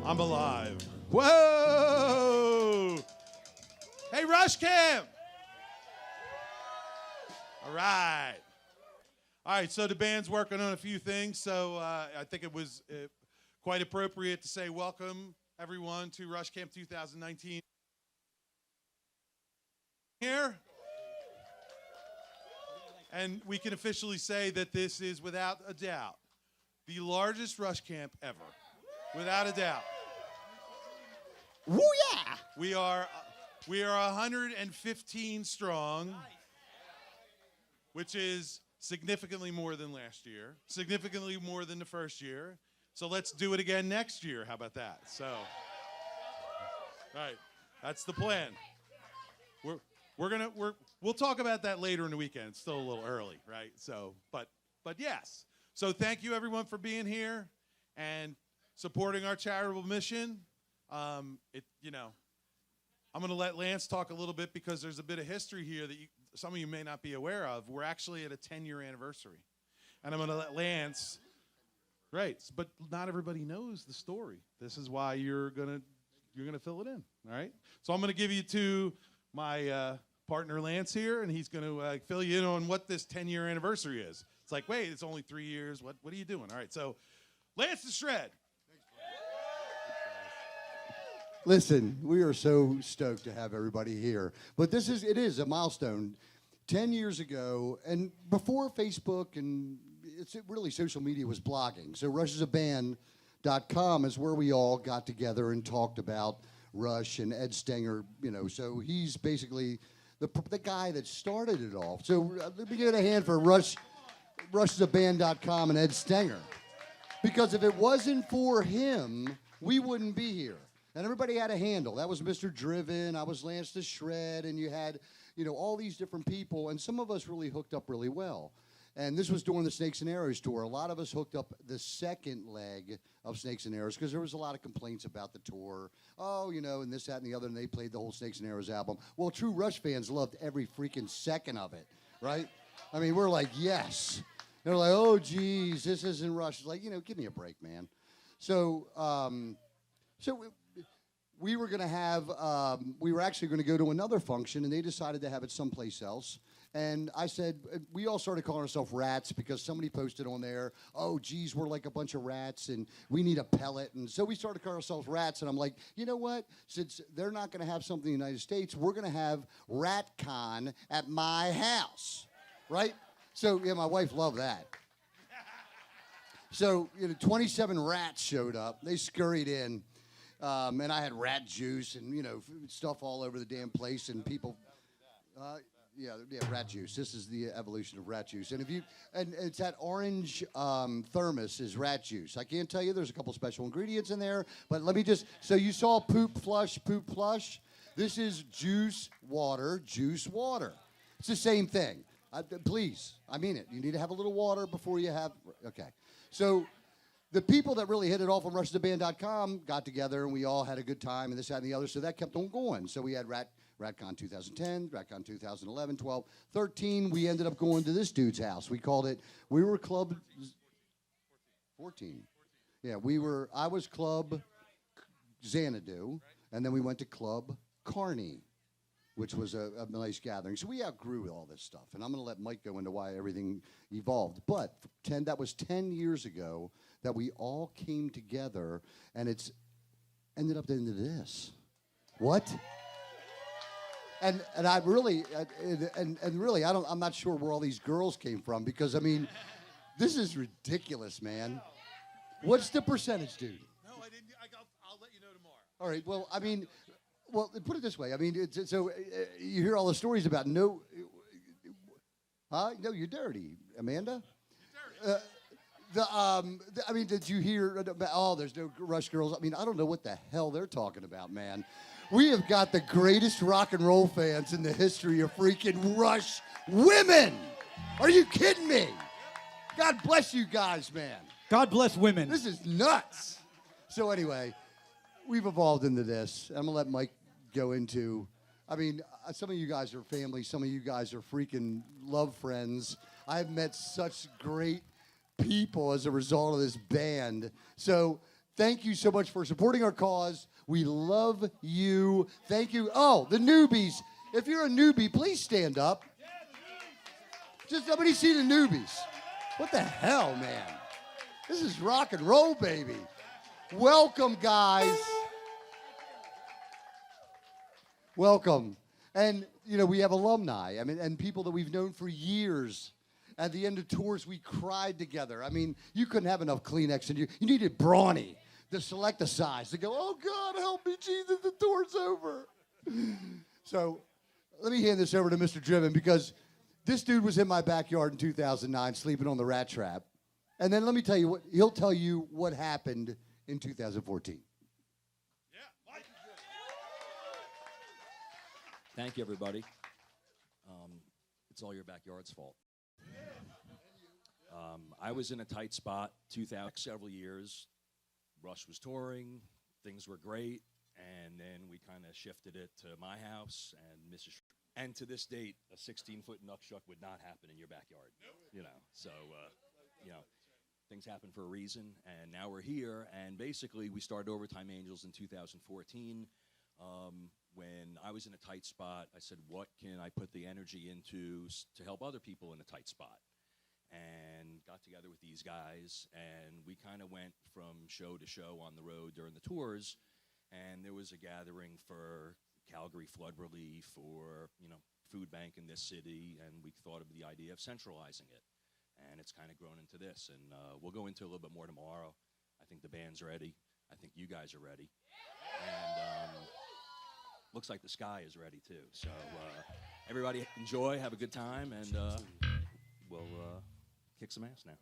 I'm alive. Whoa! Hey, RushCamp! All right. All right, so the band's working on a few things, so I think it was quite appropriate to say welcome, everyone, to RushCamp 2019. Here. And we can officially say that this is, without a doubt, the largest RushCamp ever. Without a doubt. Woo yeah! We are 115 strong, which is significantly more than last year, significantly more than the first year. So let's do it again next year. How about that? So, right, that's the plan. We'll talk about that later in the weekend. It's still a little early, right? So, but yes. So thank you everyone for being here and supporting our charitable mission. I'm going to let Lance talk a little bit because there's a bit of history here that some of you may not be aware of. We're actually at a 10-year anniversary. And I'm going to let Lance, right, but not everybody knows the story. This is why you're going to fill it in, all right? So I'm going to give you to my partner Lance here, and he's going to fill you in on what this 10-year anniversary is. It's like, wait, it's only 3 years. What are you doing? All right, so Lance the Shred. Listen, we are so stoked to have everybody here. But it is a milestone. 10 years ago, and before Facebook and really social media was blogging. So RushIsABand.com is where we all got together and talked about Rush and Ed Stenger, so he's basically the guy that started it all. So let me give it a hand for RushIsABand.com and Ed Stenger. Because if it wasn't for him, we wouldn't be here. And everybody had a handle. That was Mr. Driven. I was Lance the Shred. And you had, all these different people. And some of us really hooked up really well. And this was during the Snakes and Arrows tour. A lot of us hooked up the second leg of Snakes and Arrows because there was a lot of complaints about the tour. Oh, and this, that, and the other. And they played the whole Snakes and Arrows album. Well, true Rush fans loved every freaking second of it, right? I mean, we're like, yes. They're like, oh, geez, this isn't Rush. It's like, give me a break, man. So, we were going to have, we were actually going to go to another function, and they decided to have it someplace else. And I said, we all started calling ourselves rats because somebody posted on there, oh, geez, we're like a bunch of rats, and we need a pellet. And so we started calling ourselves rats, and I'm like, you know what? Since they're not going to have something in the United States, we're going to have RatCon at my house, right? So, yeah, my wife loved that. So, 27 rats showed up. They scurried in. And I had rat juice and, stuff all over the damn place. And people, yeah, rat juice. This is the evolution of rat juice. And and it's that orange thermos is rat juice. I can't tell you, there's a couple special ingredients in there. But let me so you saw poop flush. This is juice water. It's the same thing. Please, I mean it. You need to have a little water before you have, okay. So the people that really hit it off on RushIsABand.com got together, and we all had a good time, and this, that, and the other, so that kept on going. So we had RatCon 2010, RatCon 2011, 12, 13. We ended up going to this dude's house. We were Club 14. Yeah, I was Club Xanadu, and then we went to Club Carney, which was a nice gathering. So we outgrew all this stuff, and I'm going to let Mike go into why everything evolved. But that was 10 years ago that we all came together, and it's ended up into this. What? And I really, really, I'm not sure where all these girls came from because, I mean, this is ridiculous, man. What's the percentage, dude? No, I didn't. I'll let you know tomorrow. All right, well, I mean, put it this way. I mean, you hear all the stories about no, you're dirty, Amanda. You're dirty. I mean, did you hear about, there's no Rush girls? I mean, I don't know what the hell they're talking about, man. We have got the greatest rock and roll fans in the history of freaking Rush women. Are you kidding me? God bless you guys, man. God bless women. This is nuts. So anyway, we've evolved into this. I'm going to let Mike go into, I mean, some of you guys are family. Some of you guys are freaking love friends. I've met such great people as a result of this band. So Thank you so much for supporting our cause. We love you. Thank you. Oh, the newbies. If you're a newbie, please stand up. Just somebody see the newbies. What the hell, man? This is rock and roll, baby. Welcome, guys. Welcome. And, you know, we have alumni, I mean, and people that we've known for years. At the end of tours, we cried together. I mean, you couldn't have enough Kleenex in you. You needed Brawny to select the size, to go, oh, God, help me, Jesus, the tour's over. So let me hand this over to Mr. Driven, because this dude was in my backyard in 2009 sleeping on the rat trap. And then let me tell you what, he'll tell you what happened in 2014. Thank you, everybody. It's all your backyard's fault. I was in a tight spot several years. Rush was touring, things were great, and then we kind of shifted it to my house and Mrs. And to this date, a 16-foot nuckshuck would not happen in your backyard. You know, so you know, things happen for a reason, and now we're here. And basically, we started Overtime Angels in 2014. When I was in a tight spot, I said, what can I put the energy into to help other people in a tight spot? And got together with these guys, and we kind of went from show to show on the road during the tours, and there was a gathering for Calgary flood relief or, you know, food bank in this city, and we thought of the idea of centralizing it. And it's kind of grown into this, and we'll go into a little bit more tomorrow. I think the band's ready. I think you guys are ready. And looks like the sky is ready, too. So everybody enjoy, have a good time, and we'll kick some ass now.